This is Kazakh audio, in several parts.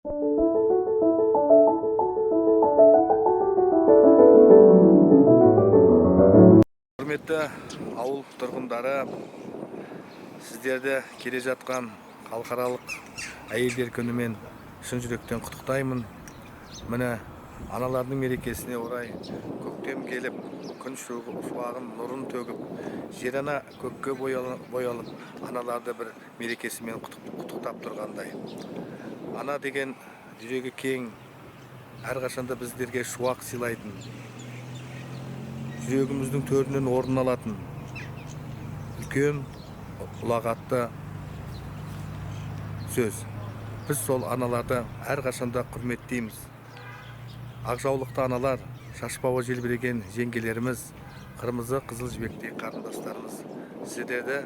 Құрметті ауыл тұрғындары, сіздерді келе жатқан халықаралық әйелдер күнімен шын жүректен құттықтаймын. Міне аналардың мерекесіне орай көктем келіп, күн шуағын нұрын төгіп, жер ана көкке боялып, аналарды бір мерекесімен құттықтап тұрғандай. Ана деген жүрегі кең, әрқашанда біздерге шуақ сыйлайтын, жүрегіміздің төрінен орын алатын үлкен ұлағатты сөз. Біз сол аналарды әрқашанда құрметтейміз. Ақжаулықты аналар, шашбауы желбіреген жеңгелеріміз, қырмызы қызыл жібектей қарындастарымыз. Сіздерді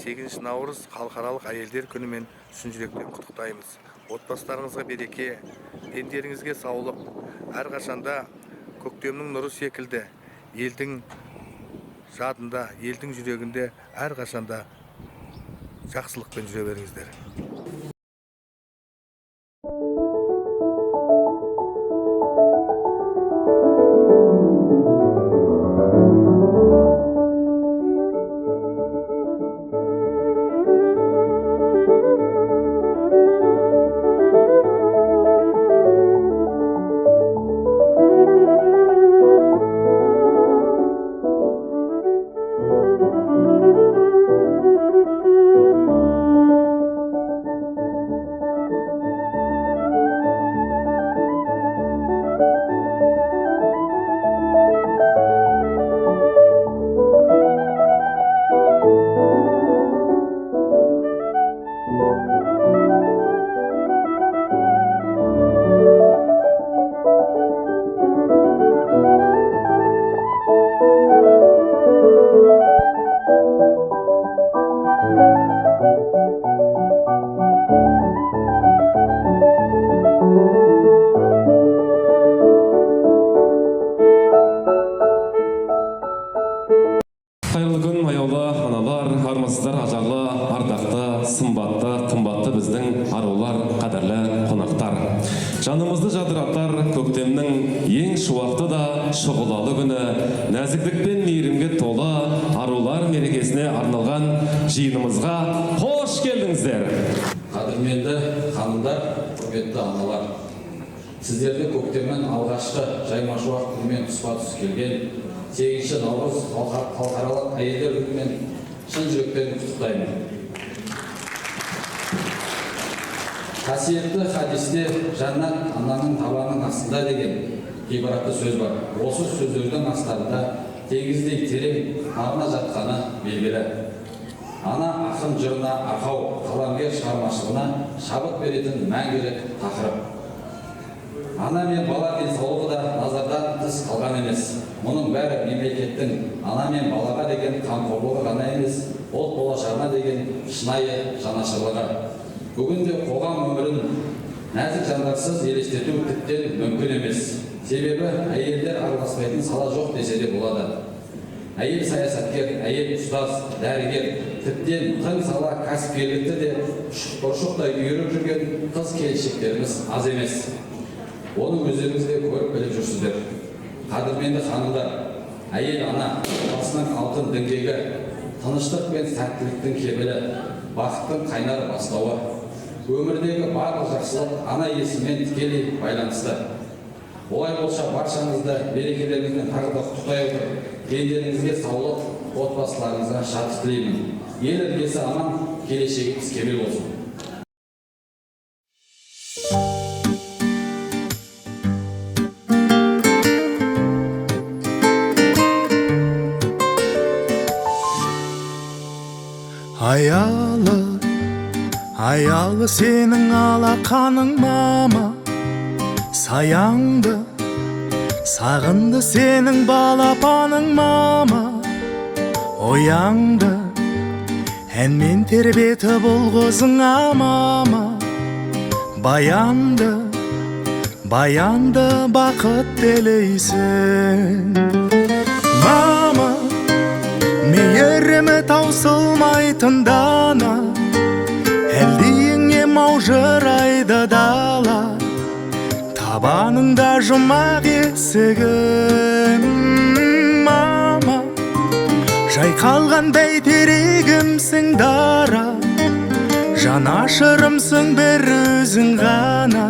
8 наурыз халықаралық әйелдер күнімен шын жүректен құттықтаймыз. Отбасыларыңызға береке, дендеріңізге саулық, әрқашанда көктемнің нұры секілді елдің жадында, елдің жүрегінде әрқашанда жақсылықпен жүре беріңіздер. Қайырлы күн, аяулы аналар, армысыздар, ажарлы, ардақты, сымбатты, қымбатты біздің арулар, қадірлі қонақтар. Жанымызды жадыратар көктемнің ең шуақты да шұғылалы күні, нәзіктік пен мейірімге толы арулар мерекесіне арналған жиынымызға қош келдіңіздер. Қадірменді ханымдар, құрметті аналар, сіздерді көктемнің алғашқы жайма шуақ күнімен тұспа-тұс келген 8 наурыз халықаралық әйелдер күнімен шын жүректен құттықтаймын. Қасиетті хадисте жаннат ананың табанының астында деген ғибратты сөз бар. Осы сөздердің астарында теңіздей терең мағына жатқаны белгілі. Ана ақын жырына арқау, қаламгер шығармашылығына шабыт беретін мәңгілік тақырып. Ана мен бала денсаулығы да назардан тыс қалған емес. Мұның бәрі мемлекеттің ана мен балаға деген қамқорлығы ғана емес, ұлт болашағына деген шынайы жанашырлығы. Бүгінде қоғам өмірін нәзік жандарсыз елестету тіптен мүмкін емес. Себебі әйелдер араласпайтын сала жоқ десе де болады. Әйел саясаткер, әйел ұстаз, дәрігер, тіптен тың сала кәсіпкерлікті де ұршықтай үйіріп жүрген қыз келіншектеріміз аз емес. Оны өздеріңіз де көріп біліп жүрсіздер. Қадірменді ханымдар, әйел ана, басының алтын діңгегі, тыныштық пен сәттіліктің кепілі, бақыттың қайнар бастауы. Өмірдегі барлық жақсылық ана есімімен тікелей байланысты. Олай болса баршаңызды берекелеріңізбен тағы да құттықтай отырып, дендеріңізге саулық, отбасыларыңызға шаттық тілеймін. Ел іргесі аман, келешегіміз кемел болсын. Аялы сенің алақаның мама, саянды, сағынды сенің балапаның мама. Оянды, әнмен тербеті болғызыңа мама. Баянды, бақыт тілейсің. Мама, мейірімі таусылмайтын дана, әлдейіңе маужырайды дала. табаныңда жұмақ есігім мама, жайқалған бәйтерегімсің дара, жанашырымсың бір өзің ғана,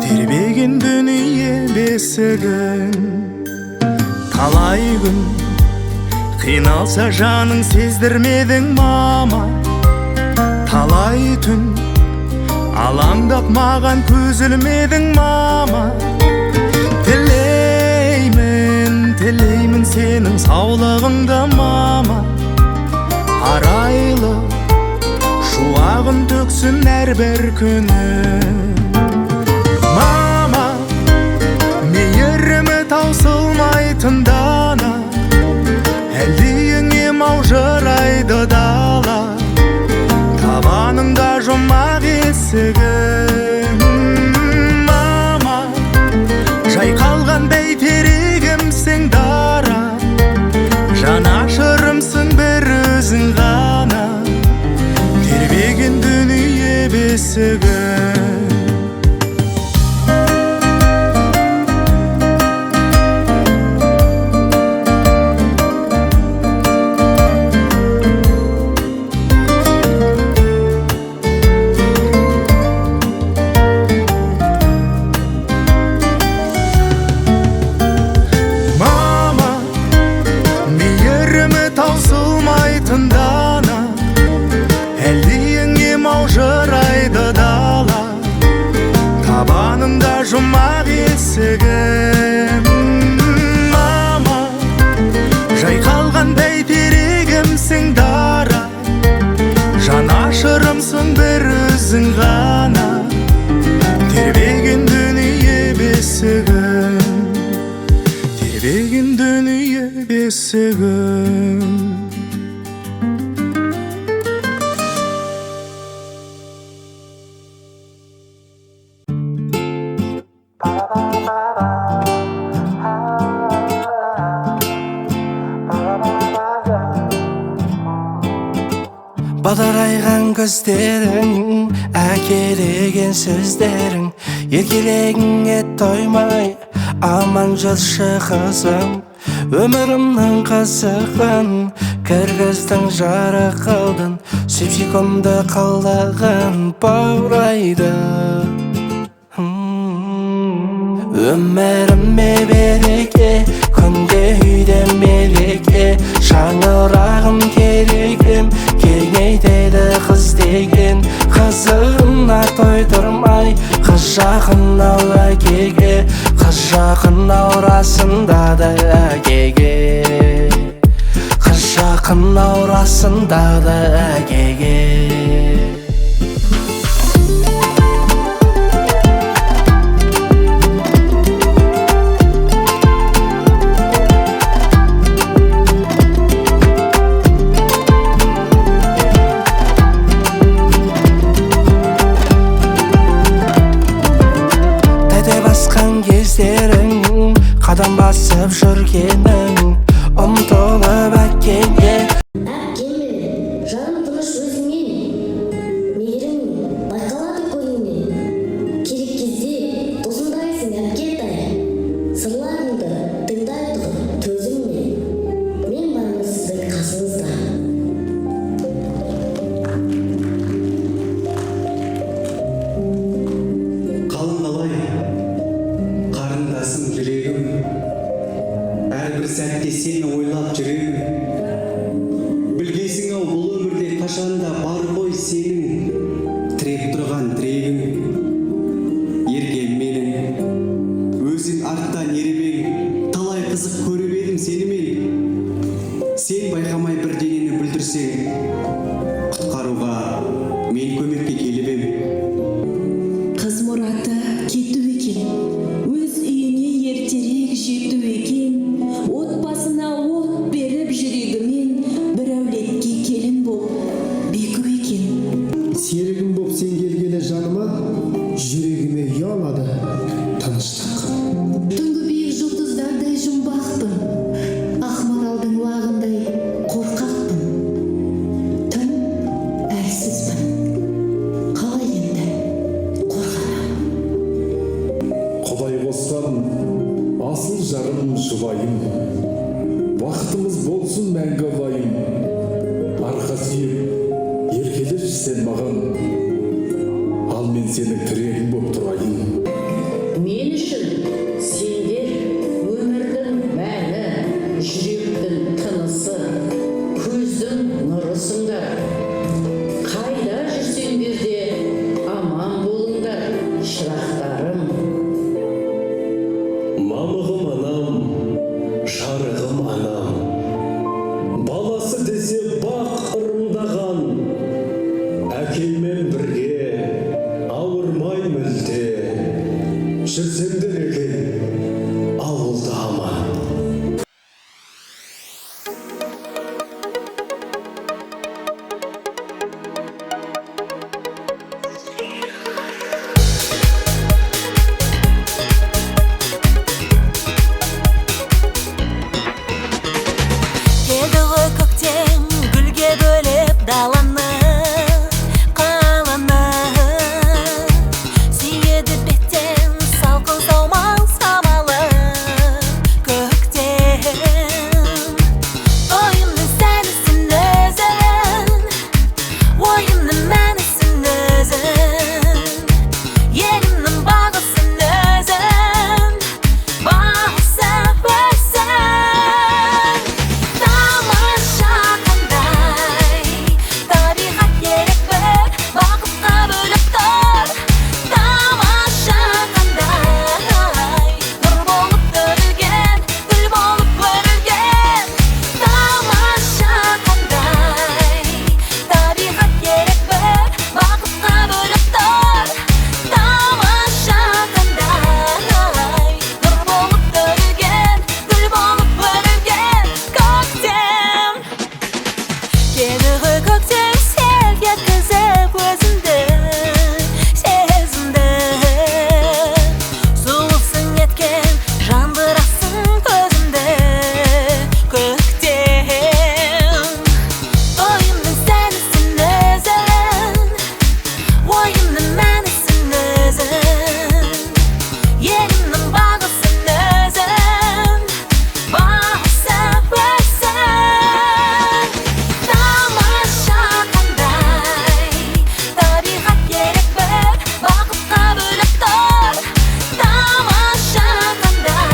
тербеген дүние бесігін. Талай күн қиналса жаның сездірмедің мама, талай түн алаңдап маған көз ілмедің мама. Тілеймін сенің саулығыңды мама, арайлы шуағын төксін әрбір күні. Мама, мейірімі таусылмайтын дана, әлдиіңе маужырайды дала, табаныңда жұмақ есігім мама, жайқалған бәйтерегімсің дара, жанашырымсың бір өзің ғана, тербеген дүние бесігім. Жұмақ есігім мама, жайқалған бәйтерегімсің дара, жанашырымсың бір өзің ғана, тербеген дүние бесігім, тербеген дүние бесігім. Бадырайған көздерің, әкелеген сөздерің, еркелегіңе тоймай аман жүрші қызым. Өмірімнің қызығын кіргіздің жарық қылдың, сүйкімді қылдығын баурайды. Өміріме береке, күнде үйде мереке, шаңырағым керегім кеңейтеді қыз деген. Қызығына тойдырмай қыз жақын ал әкеге, қыз жақын аурасында да әкеге, қыз жақын аурасында да әкеге. Кездерің, қадам басып жүргенің, ұмтылып әкеңе. Әкеме, жаным тыныш өзіңнен, мейірім байқалады көңіліңнен. Керек кезде тосындайсың әпкетай, сырларыңды тыңдайды төзіммен. Мен бармын сіздің қасыңызда. Әрбір сәтте сені ойлап жүрегім. Білгейсің ау, бұл өмірде қашанда бар ғой сенің тіреп тұрған тірегің. Еркем менің, өзің арттан еріп, талай қызық көріп едім сенімен. Сен байқамай бір денені бүлдірсең, құтқаруға мен көмекке келіп ем. Қыз мұраты кету екен, өз үйіне ертерек жету екен. Отбасына от беріп жүрегімен, бір әулетке келін бол беку екен. Серігім боп сен келгелі жаныма, жүрегіме ұялады тыныштық. Түнгі биік жұлдыздардай жұмбақпын, ақмаралдың лағындай қорқақпын. Түн әлсізбін, қалай енді қорғанам. жұбайым, бақытымыз болсын мәңгі алайым. Арқа сүйеп еркелеші сен маған, ал мен сенің тірегің боп тұрайын. Мен үшін сендер өмірдің мәні, жүректің тынысы, көздің нұрысыңдар. Қайда жүрсеңдер де аман болыңдар, шырақтарым. Мамығым анам, жарығым анам, баласы десе бақ ырымдаған, әкеймен бірге ауырмай мүлде, жүрсеңдер екен ауылда аман. Келді ғой көктем гүлге бөлеп даланы, қаланы. Сүйеді беттен салқын саумал самалы көктем. Ойымның сәнісін өзің, ойымның мәнісін өзің, елімнің бағысын өзің, бағысып өсің. Тамаша қандай табиғат керек бір бақытқа бөліп тұр. Тамаша қандай нұр болып төгілген, гүл болып өрілген. Тамаша қандай табиғат керек бір бақытқа бөліп тұр. Тамаша қандай нұр болып төгілген, гүл болып өрілген. Көктем келді ғой көктем, селт еткізіп өзіңді, сезімді. Сұлусың еткен жандырасың көзімді. Көктем ойымның сәнісін өзің, ойымның мәнісін өзің, елімнің бағысын өзің, бағысып өсің. Тамаша қандай табиғат керек бір бақытқа бөліп тұр. Тамаша қандай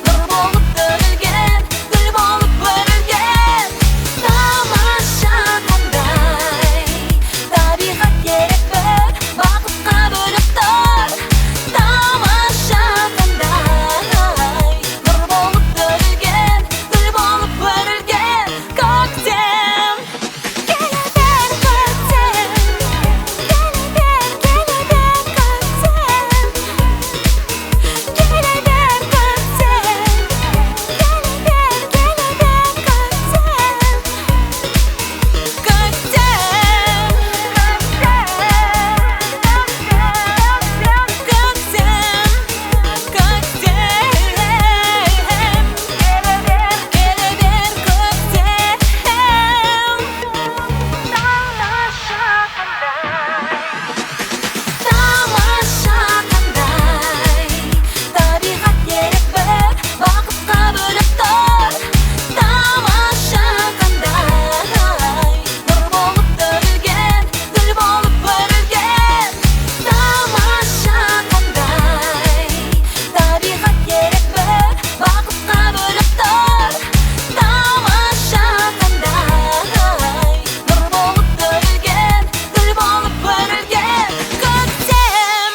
нұр болып төгілген, гүл болып өрілген. Тамаша қандай табиғат керек бір бақытқа бөліп тұр. Тамаша қандай нұр болып төгілген, гүл болып өрілген. Көктем келе бер көктем, келе бер көктем, келе бер көктем, Тамаша қандай табиғат керек бір бақытқа бөліп тұр. Тамаша қандай нұр болып төгілген, гүл болып өрілген. Тамаша қандай табиғат керек бір бақытқа бөліп тұр. Тамаша қандай нұр болып төгілген, гүл болып өрілген. Көктем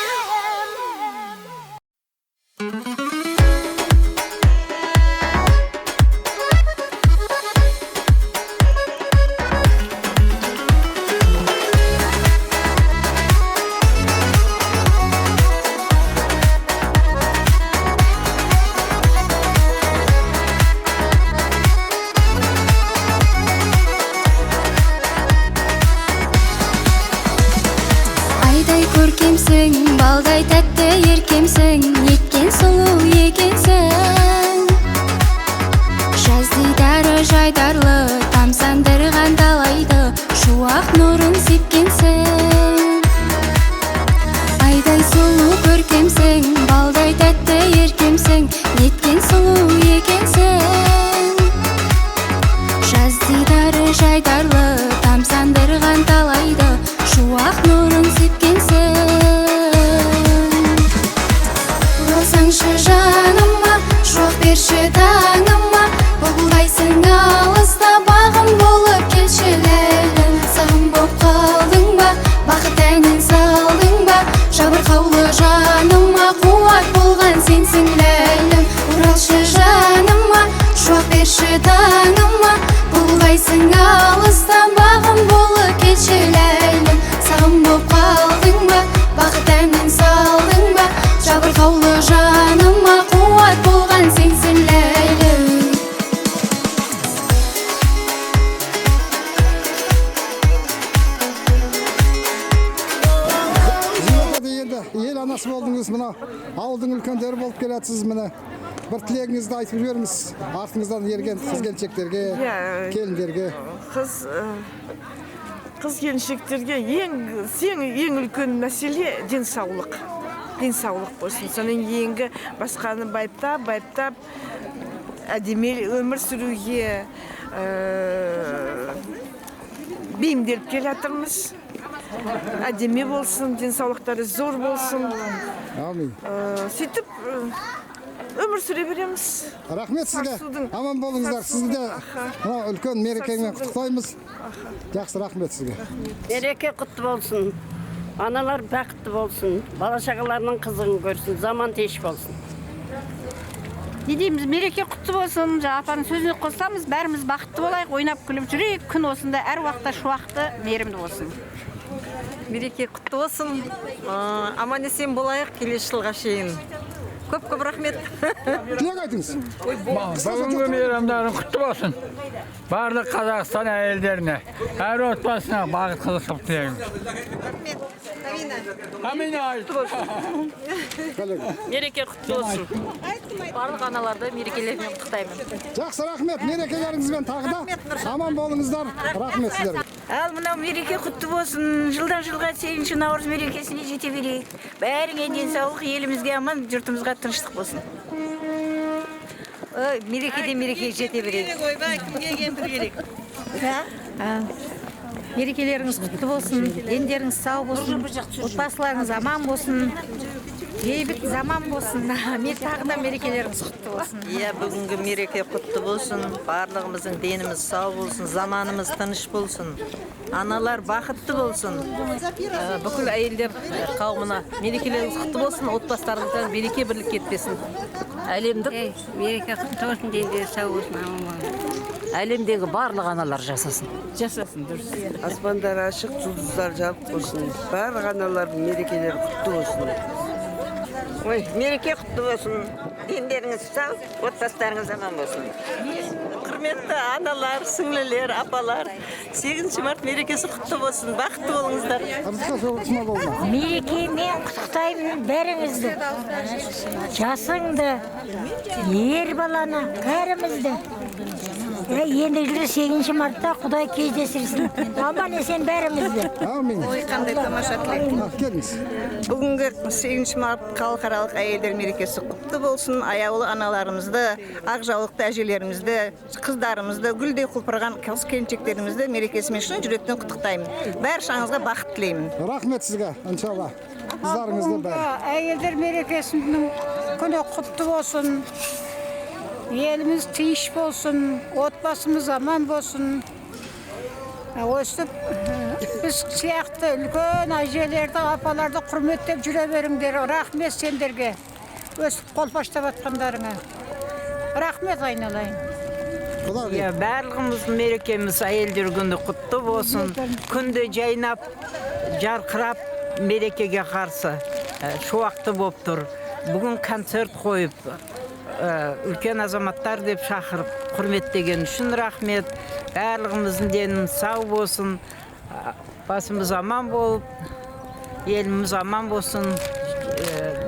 Айдай көркемсің, балдай тәтті еркемсің, неткен сұлу екенсің. Жаз дидары жайдарлы, тамсандырған талайды, шуақ нұрын сепкенсің. Айдай сұлу көркемсің, балдай тәтті еркемсің, неткен сұлу берші таңыма, бұлғайсың алыста бағым болып келші ләйлім. Сағым боп қалдың ба, бақыт әнін салдың ба, жабырқаулы жаныма қуат болған сенсің ләйлім. Оралшы жаныма, шуақ берші таңыма, бұлғайсың алыста бағым болып келші ләйлім. Сағым боп қалдың ба, бақыт әнін салдың ба, жабырқаулы жаныма қуат болған сенсің ләйлім. Ел анасы болдыңыз, мына ауылдың үлкендері болып келатсыз, міне бір тілегіңізді айтып жіберіңіз артыңыздан ерген қыз-келіншектерге, келіндерге. Қыз-келіншектерге ең үлкен мәселе денсаулық. Денсаулық болсын. Соның еңгі басқаны байыптап, әдемі өмір сүруге бейімделіп келатырмыз. Әдемі болсын, денсаулықтары зор болсын. Амин. Сөйтіп өмір сүре береміз. Рахмет сізге. Аман болыңыздар. Сізді де үлкен мерекемен құттықтаймыз. Жақсы, рахмет сізге. Мереке құтты болсын. Аналар бақытты болсын. Бала-шағаларының қызығын көрсін. Заман теш болсын. Не дейміз, мереке құтты болсын. Апаның сөзіне қоссамыз, бәріміз бақытты болайық, ойнап күліп жүрейік. Күн осында әр уақытта шуақты, мейірімді болсын. Мереке құтты болсын. Аман есен болайық келесі жылға шейін. Көп рахмет. Тілек айтыңыз. Бүгінгі мейрамдарың құтты болсын. Барлық Қазақстан әйелдеріне, әр отбасына бақыт қызық тілеймін. Амина. Мереке құтты болсын. Барлық аналарды мерекелерімен құттықтаймын. Жақсы, рахмет. Мерекелеріңізбен тағы да аман болыңыздар. Рахмет сіздерге. Ал мынау мереке құтты болсын. Жылдан жылға 8 наурыз мерекесіне жете берейік. Бәріңе денсаулық, елімізге аман, жұртымызға тыныштық болсын. Мерекеден мерекеге жете берейік. Мерекелеріңіз құтты болсын, дендеріңіз сау болсын, отбасыларыңыз аман болсын, бейбіт заман болсын. Мен тағы да мерекелеріңіз құтты болсын. Бүгінгі мереке құтты болсын, барлығымыздың деніміз сау болсын, заманымыз тыныш болсын, аналар бақытты болсын. Бүкіл әйелдер қауымына мерекелеріңіз құтты болсын, отбасыларыңыздан береке бірлік кетпесін. Әлемдік Мереке құтты болсын, дендер сау болсын, аман болсын. әлемдегі барлық аналар жасасын. Дұрыс. Аспандар ашық, жұлдыздар жарық болсын. Барлық аналардың мерекелері құтты болсын. Мереке құтты болсын. Дендеріңіз сау, отбасыларыңыз аман болсын. Құрметті аналар, сіңлілер, апалар, 8 март мерекесі құтты болсын. Бақытты болыңыздар. Мерекемен құттықтаймын бәріңізді. Жасыңды, ер баланы, кәрімізді. Ендігілі 8 мартта Құдай кездесірсін. Аман есен бәрімізді. Амин. Ой, қандай тамаша тілек. Бүгінгі 8 март халықаралық әйелдер мерекесі құтты болсын. Аяулы аналарымызды, ақ жаулықты әжелерімізді, қыздарымызды, гүлдей құлпырған қыз-келіншектерімізді мерекесімен шын жүректен құттықтаймын. Бәр шаңызға бақыт тілеймін. Рахмет сізге, иншалла. Қыздарыңызды бәрі. Әйелдер мерекесінің күні құтты болсын. Еліміз тиіш болсын, отбасымыз аман болсын. Өстіп, біз сияқты үлкен әжелерді, апаларды құрметтеп жүре беріңдер. Рахмет сендерге. Өстіп қолпаштап атқандарыңа. Рахмет айналайын. Барлығымыздың мерекеміз әйелдер күні құтты болсын. Күнде жайнап, жарқырап мерекеге қарсы шуақты болып тұр. Бүгін концерт қойып, үлкен азаматтар деп шақырып құрметтеген үшін рахмет. Барлығымыздың деніміз сау болсын, басымыз аман болып, еліміз аман болсын,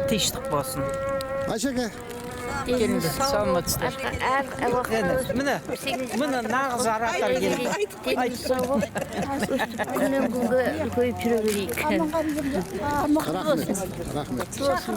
тыныштық болсын. Айшеке. Келіңіз, саламатсыздар. Міне нағыз аратар келді. Деніміз сау болып, күннен күнге көйіп жүре берейік. Рахмет. Болсын,